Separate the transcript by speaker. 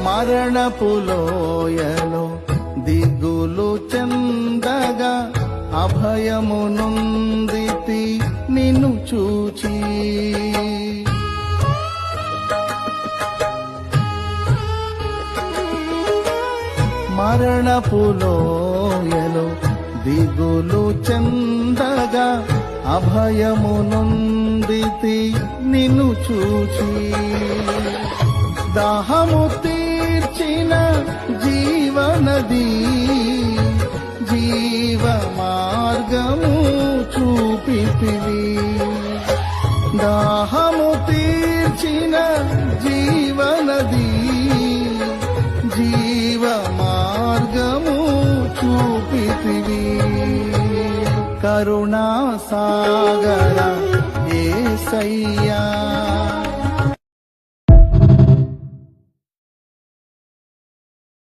Speaker 1: మరణపు లోయలో దిగులు చెందగా అభయము నొందితి నిన్ను చూచి. మరణపు లోయలో దిగులు చెందగా అభయము నొందితి నిన్ను చూచి. దాహము తీర్చిన జీవనది జీవ మార్గము చూపితివి. దాహము తీర్చిన జీవనది జీవ మార్గము చూపితివి. కరుణా సాగర యేసయ్యా